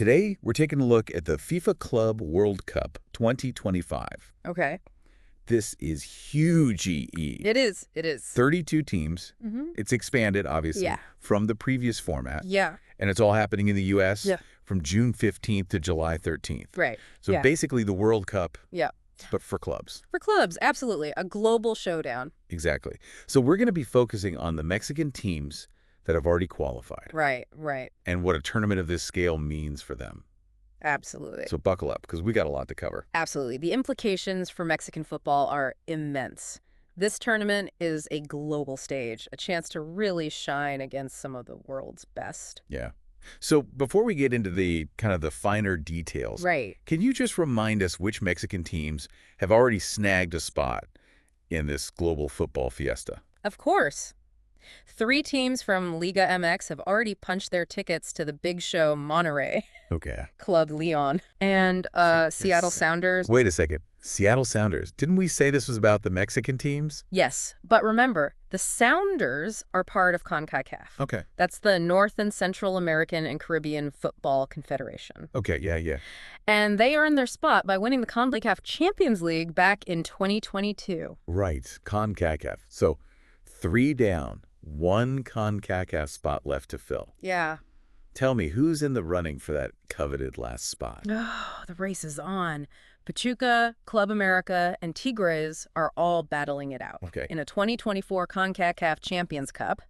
Today, we're taking a look at the FIFA Club World Cup 2025. Okay. This is huge, EE. It is. It is. 32 teams. It's expanded, obviously, Yeah. from the previous format. Yeah. And it's all happening in the U.S. Yeah. from June 15th to July 13th. Right. So Yeah. basically the World Cup, Yeah. but for clubs. For clubs, absolutely. A global showdown. Exactly. So we're going to be focusing on the Mexican teams that have already qualified Right. Right. and what a tournament of this scale means for them. Absolutely. So buckle up, because we got a lot to cover. Absolutely. The implications for Mexican football are immense. This tournament is a global stage, a chance to really shine against some of the world's best. Yeah. So before we get into the kind of the finer details, Right. can you just remind us which Mexican teams have already snagged a spot in this global football fiesta? Of course. 3 teams from Liga MX have already punched their tickets to the big show Monterrey, Okay. Club Leon, and Seattle Sounders. Wait a second. Seattle Sounders. Didn't we say this was about the Mexican teams? Yes, but remember, the Sounders are part of CONCACAF. Okay. That's the North and Central American and Caribbean Football Confederation. Okay, yeah. And they earned their spot by winning the CONCACAF Champions League back in 2022. Right. CONCACAF. So 3 down, 1 CONCACAF spot left to fill. Yeah. Tell me, who's in the running for that coveted last spot? Oh, the race is on. Pachuca, Club America, and Tigres are all battling it out Okay. in a 2024 CONCACAF Champions Cup.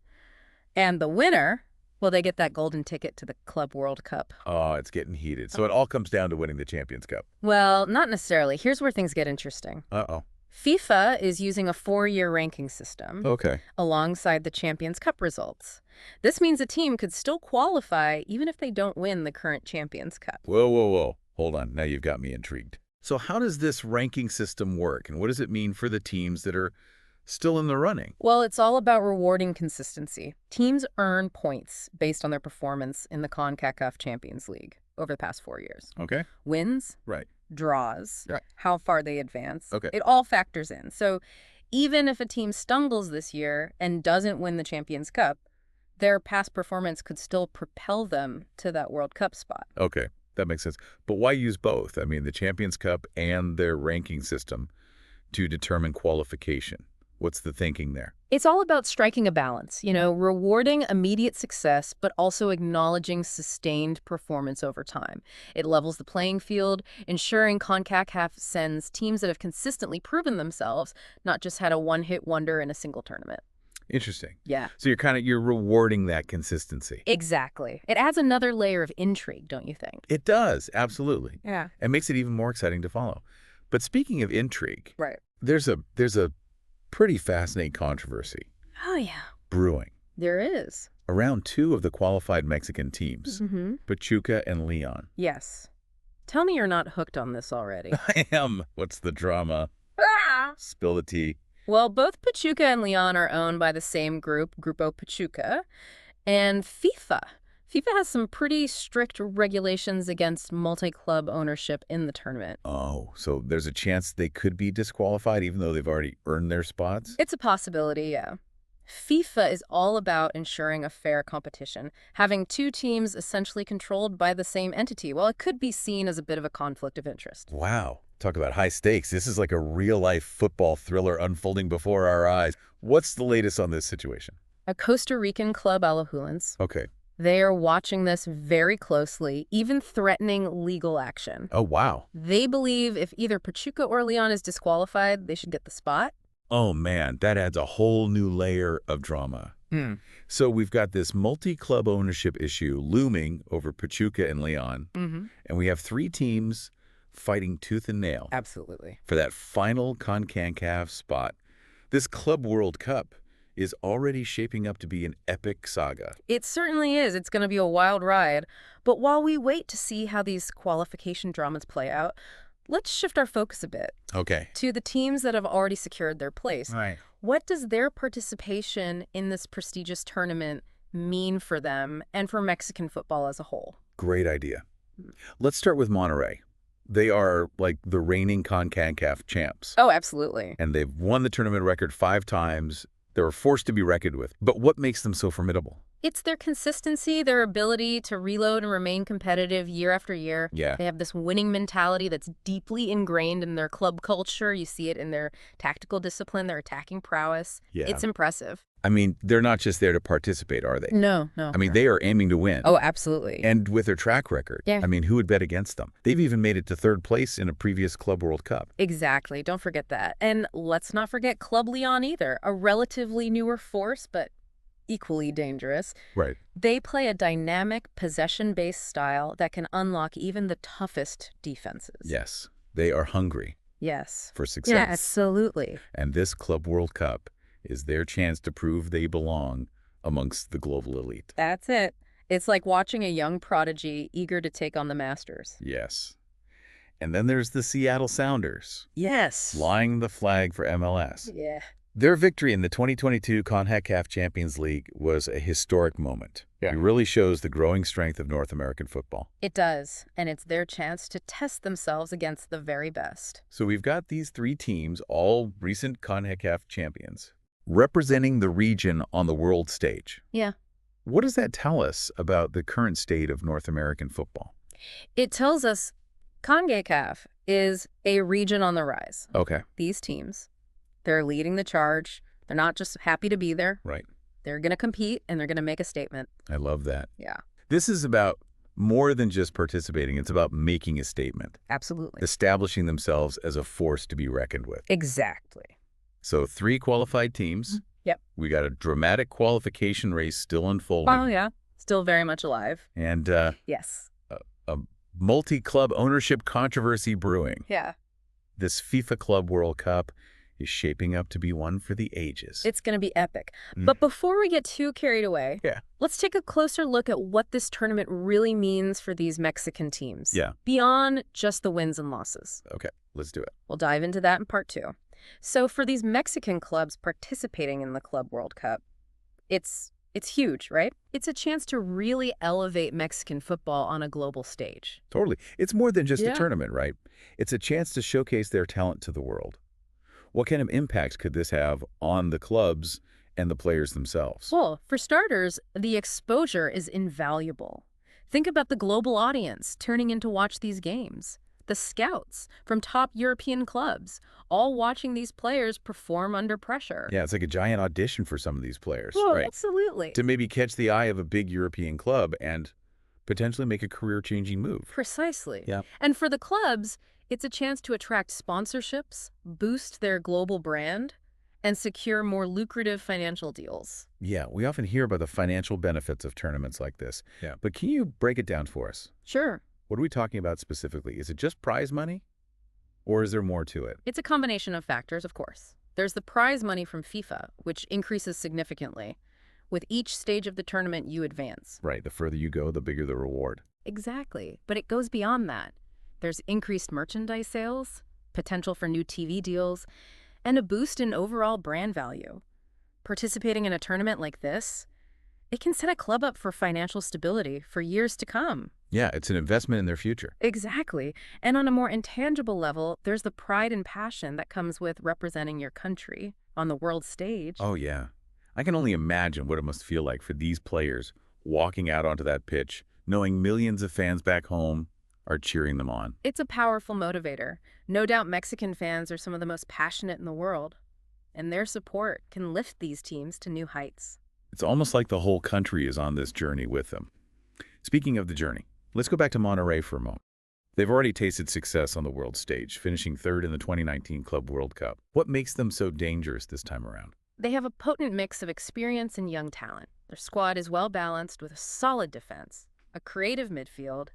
And the winner, well, they get that golden ticket to the Club World Cup. Oh, it's getting heated. So it all comes down to winning the Champions Cup. Well, not necessarily. Here's where things get interesting. Uh-oh. FIFA is using a 4-year ranking system Okay. alongside the Champions Cup results. This means a team could still qualify even if they don't win the current Champions Cup. Whoa. Hold on. Now you've got me intrigued. So how does this ranking system work, and what does it mean for the teams that are still in the running? Well, it's all about rewarding consistency. Teams earn points based on their performance in the CONCACAF Champions League over the past 4 years. Okay. Wins, Right. draws, Right. how far they advance. Okay. It all factors in. So even if a team stumbles this year and doesn't win the Champions Cup, their past performance could still propel them to that World Cup spot. Okay. That makes sense. But why use both? I mean, the Champions Cup and their ranking system to determine qualification. What's the thinking there? It's all about striking a balance, rewarding immediate success, but also acknowledging sustained performance over time. It levels the playing field, ensuring CONCACAF sends teams that have consistently proven themselves, not just had a one-hit wonder in a single tournament. Interesting. Yeah. So you're rewarding that consistency. Exactly. It adds another layer of intrigue, don't you think? It does, absolutely. Yeah. It makes it even more exciting to follow. But speaking of intrigue, Right. there's a pretty fascinating controversy Oh, yeah. brewing There is. around 2 of the qualified Mexican teams, Mm-hmm. Pachuca and Leon. Yes. Tell me you're not hooked on this already. I am. What's the drama? Ah! Spill the tea. Well, both Pachuca and Leon are owned by the same group, Grupo Pachuca, and FIFA. FIFA has some pretty strict regulations against multi-club ownership in the tournament. Oh, so there's a chance they could be disqualified even though they've already earned their spots? It's a possibility, yeah. FIFA is all about ensuring a fair competition, having 2 teams essentially controlled by the same entity. Well, it could be seen as a bit of a conflict of interest. Wow. Talk about high stakes. This is like a real-life football thriller unfolding before our eyes. What's the latest on this situation? A Costa Rican club, Alajuelense, Okay. they are watching this very closely, even threatening legal action. Oh, wow. They believe if either Pachuca or Leon is disqualified, they should get the spot. Oh, man, that adds a whole new layer of drama. So we've got this multi-club ownership issue looming over Pachuca and Leon, Mm-hmm. and we have 3 teams fighting tooth and nail Absolutely. for that final CONCACAF spot. This Club World Cup is already shaping up to be an epic saga. It certainly is. It's going to be a wild ride. But while we wait to see how these qualification dramas play out, let's shift our focus a bit Okay. to the teams that have already secured their place. Right. What does their participation in this prestigious tournament mean for them and for Mexican football as a whole? Great idea. Let's start with Monterrey. They are like the reigning CONCACAF champs, Oh, absolutely. and they've won the tournament record 5 times. They were forced to be reckoned with. But what makes them so formidable? It's their consistency, their ability to reload and remain competitive year after year. Yeah. They have this winning mentality that's deeply ingrained in their club culture. You see it in their tactical discipline, their attacking prowess. Yeah. It's impressive. I mean, they're not just there to participate, are they? No. I mean, they are aiming to win. Oh, absolutely. And with their track record, Yeah. I mean, who would bet against them? They've even made it to third place in a previous Club World Cup. Exactly. Don't forget that. And let's not forget Club Leon either, a relatively newer force, but equally dangerous. Right. They play a dynamic, possession-based style that can unlock even the toughest defenses. Yes. They are hungry Yes. for success. Yeah, absolutely. And this Club World Cup is their chance to prove they belong amongst the global elite. That's it. It's like watching a young prodigy eager to take on the Masters. Yes. And then there's the Seattle Sounders, Yes. flying the flag for MLS. Yeah. Their victory in the 2022 CONCACAF Champions League was a historic moment. Yeah. It really shows the growing strength of North American football. It does, and it's their chance to test themselves against the very best. So we've got these three teams, all recent CONCACAF champions, representing the region on the world stage. Yeah. What does that tell us about the current state of North American football? It tells us CONCACAF is a region on the rise. Okay. These teams, they're leading the charge. They're not just happy to be there. Right. They're going to compete, and they're going to make a statement. I love that. Yeah. This is about more than just participating. It's about making a statement, Absolutely. establishing themselves as a force to be reckoned with. Exactly. So 3 qualified teams. Yep. We got a dramatic qualification race still unfolding. Oh, yeah. Still very much alive. And Yes. a multi-club ownership controversy brewing. Yeah. This FIFA Club World Cup is shaping up to be one for the ages. It's going to be epic. Mm. But before we get too carried away, Yeah. let's take a closer look at what this tournament really means for these Mexican teams. Yeah. Beyond just the wins and losses. Okay, let's do it. We'll dive into that in part 2. So for these Mexican clubs participating in the Club World Cup, it's huge, right? It's a chance to really elevate Mexican football on a global stage. Totally. It's more than just Yeah. a tournament, right? It's a chance to showcase their talent to the world. What kind of impact could this have on the clubs and the players themselves? Well, for starters, the exposure is invaluable. Think about the global audience turning in to watch these games. The scouts from top European clubs, all watching these players perform under pressure. Yeah, it's like a giant audition for some of these players, Oh, right? absolutely. To maybe catch the eye of a big European club and potentially make a career-changing move. Precisely. Yeah. And for the clubs, it's a chance to attract sponsorships, boost their global brand, and secure more lucrative financial deals. Yeah, we often hear about the financial benefits of tournaments like this. Yeah. But can you break it down for us? Sure. What are we talking about specifically? Is it just prize money? Or is there more to it? It's a combination of factors, of course. There's the prize money from FIFA, which increases significantly. With each stage of the tournament, you advance. Right, the further you go, the bigger the reward. Exactly. But it goes beyond that. There's increased merchandise sales, potential for new TV deals, and a boost in overall brand value. Participating in a tournament like this, it can set a club up for financial stability for years to come. Yeah, it's an investment in their future. Exactly. And on a more intangible level, there's the pride and passion that comes with representing your country on the world stage. Oh, yeah. I can only imagine what it must feel like for these players walking out onto that pitch, knowing millions of fans back home are cheering them on. It's a powerful motivator. No doubt Mexican fans are some of the most passionate in the world, and their support can lift these teams to new heights. It's almost like the whole country is on this journey with them. Speaking of the journey, let's go back to Monterrey for a moment. They've already tasted success on the world stage, finishing 3rd in the 2019 Club World Cup. What makes them so dangerous this time around? They have a potent mix of experience and young talent. Their squad is well-balanced with a solid defense, a creative midfield,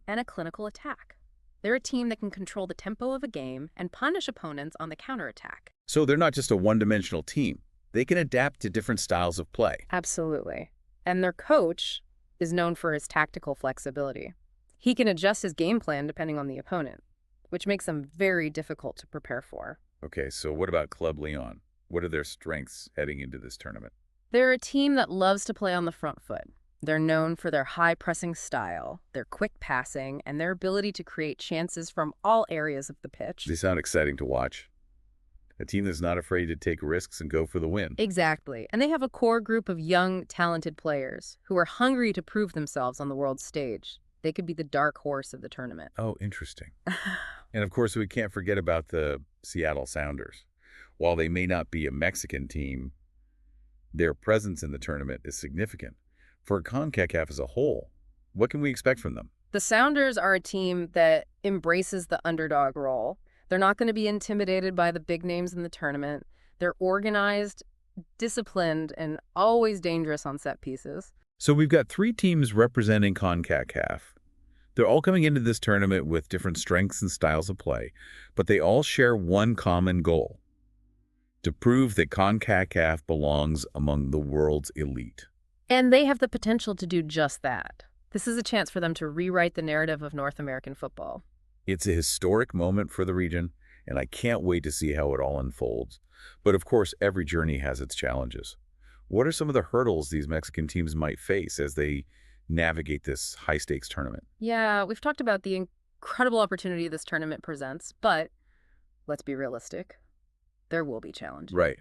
and a clinical attack. They're a team that can control the tempo of a game and punish opponents on the counterattack. So they're not just a one-dimensional team. They can adapt to different styles of play. Absolutely. And their coach is known for his tactical flexibility. He can adjust his game plan depending on the opponent, which makes them very difficult to prepare for. Okay, so what about Club Leon? What are their strengths heading into this tournament? They're a team that loves to play on the front foot. They're known for their high-pressing style, their quick passing, and their ability to create chances from all areas of the pitch. They sound exciting to watch. A team that's not afraid to take risks and go for the win. Exactly. And they have a core group of young, talented players who are hungry to prove themselves on the world stage. They could be the dark horse of the tournament. Oh, interesting. And of course, we can't forget about the Seattle Sounders. While they may not be a Mexican team, their presence in the tournament is significant. For CONCACAF as a whole, what can we expect from them? The Sounders are a team that embraces the underdog role. They're not going to be intimidated by the big names in the tournament. They're organized, disciplined, and always dangerous on set pieces. So we've got 3 teams representing CONCACAF. They're all coming into this tournament with different strengths and styles of play, but they all share one common goal: to prove that CONCACAF belongs among the world's elite. And they have the potential to do just that. This is a chance for them to rewrite the narrative of North American football. It's a historic moment for the region, and I can't wait to see how it all unfolds. But of course, every journey has its challenges. What are some of the hurdles these Mexican teams might face as they navigate this high-stakes tournament? Yeah, we've talked about the incredible opportunity this tournament presents, but let's be realistic. There will be challenges. Right.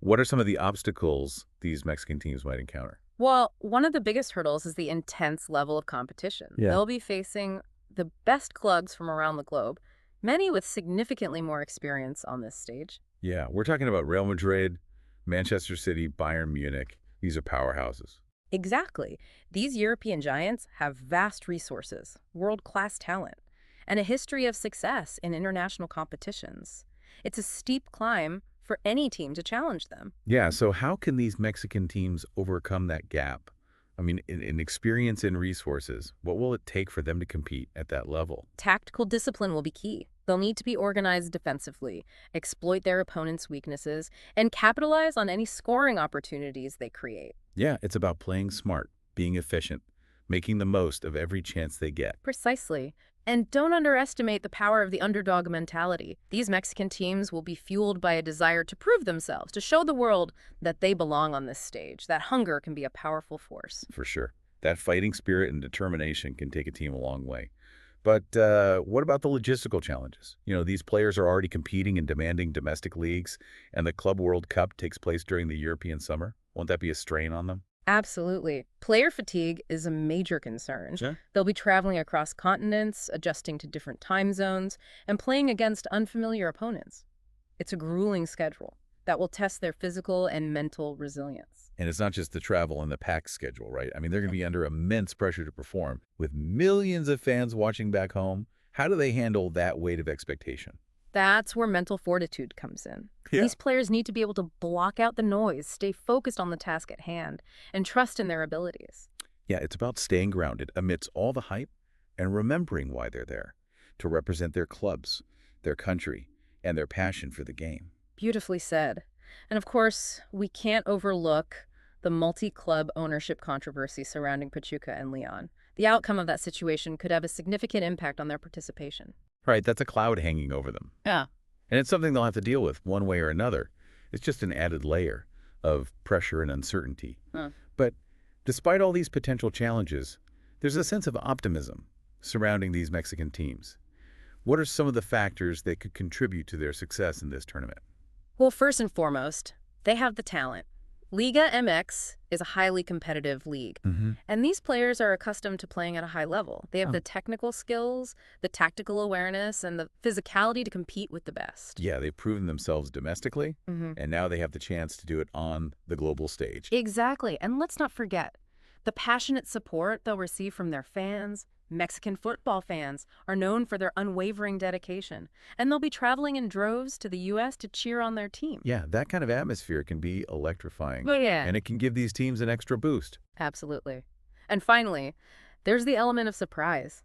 What are some of the obstacles these Mexican teams might encounter? Well, one of the biggest hurdles is the intense level of competition. Yeah. They'll be facing the best clubs from around the globe, many with significantly more experience on this stage. Yeah, we're talking about Real Madrid, Manchester City, Bayern Munich. These are powerhouses. Exactly. These European giants have vast resources, world-class talent, and a history of success in international competitions. It's a steep climb for any team to challenge them. Yeah, so how can these Mexican teams overcome that gap? I mean, in experience and resources, what will it take for them to compete at that level? Tactical discipline will be key. They'll need to be organized defensively, exploit their opponent's weaknesses, and capitalize on any scoring opportunities they create. Yeah, it's about playing smart, being efficient, making the most of every chance they get. Precisely. And don't underestimate the power of the underdog mentality. These Mexican teams will be fueled by a desire to prove themselves, to show the world that they belong on this stage. That hunger can be a powerful force. For sure. That fighting spirit and determination can take a team a long way. But what about the logistical challenges? You know, these players are already competing in demanding domestic leagues, and the Club World Cup takes place during the European summer. Won't that be a strain on them? Absolutely. Player fatigue is a major concern. Sure. They'll be traveling across continents, adjusting to different time zones, and playing against unfamiliar opponents. It's a grueling schedule that will test their physical and mental resilience. And it's not just the travel and the pack schedule, right? I mean, they're going to be under immense pressure to perform. With millions of fans watching back home, how do they handle that weight of expectation? That's where mental fortitude comes in. Yeah. These players need to be able to block out the noise, stay focused on the task at hand, and trust in their abilities. Yeah, it's about staying grounded amidst all the hype and remembering why they're there, to represent their clubs, their country, and their passion for the game. Beautifully said. And of course, we can't overlook the multi-club ownership controversy surrounding Pachuca and Leon. The outcome of that situation could have a significant impact on their participation. Right, that's a cloud hanging over them. Yeah. And it's something they'll have to deal with one way or another. It's just an added layer of pressure and uncertainty. But despite all these potential challenges, there's a sense of optimism surrounding these Mexican teams. What are some of the factors that could contribute to their success in this tournament? Well, first and foremost, they have the talent. Liga MX is a highly competitive league, and these players are accustomed to playing at a high level. They have the technical skills, the tactical awareness, and the physicality to compete with the best. Yeah, they've proven themselves domestically, and now they have the chance to do it on the global stage. Exactly, and let's not forget the passionate support they'll receive from their fans. Mexican football fans are known for their unwavering dedication, and they'll be traveling in droves to the U.S. to cheer on their team. Yeah, that kind of atmosphere can be electrifying. Oh, yeah. And it can give these teams an extra boost. Absolutely. And finally, there's the element of surprise.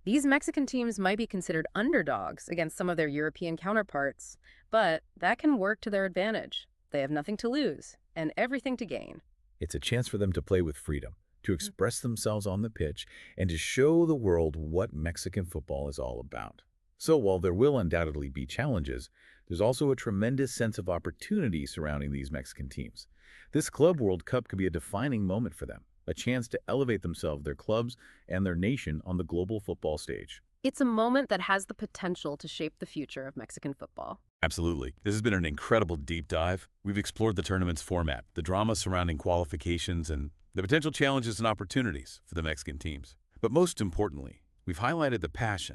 These Mexican teams might be considered underdogs against some of their European counterparts, but that can work to their advantage. They have nothing to lose and everything to gain. It's a chance for them to play with freedom, to express themselves on the pitch, and to show the world what Mexican football is all about. So while there will undoubtedly be challenges, there's also a tremendous sense of opportunity surrounding these Mexican teams. This Club World Cup could be a defining moment for them, a chance to elevate themselves, their clubs, and their nation on the global football stage. It's a moment that has the potential to shape the future of Mexican football. Absolutely. This has been an incredible deep dive. We've explored the tournament's format, the drama surrounding qualifications, and the potential challenges and opportunities for the Mexican teams. But most importantly, we've highlighted the passion,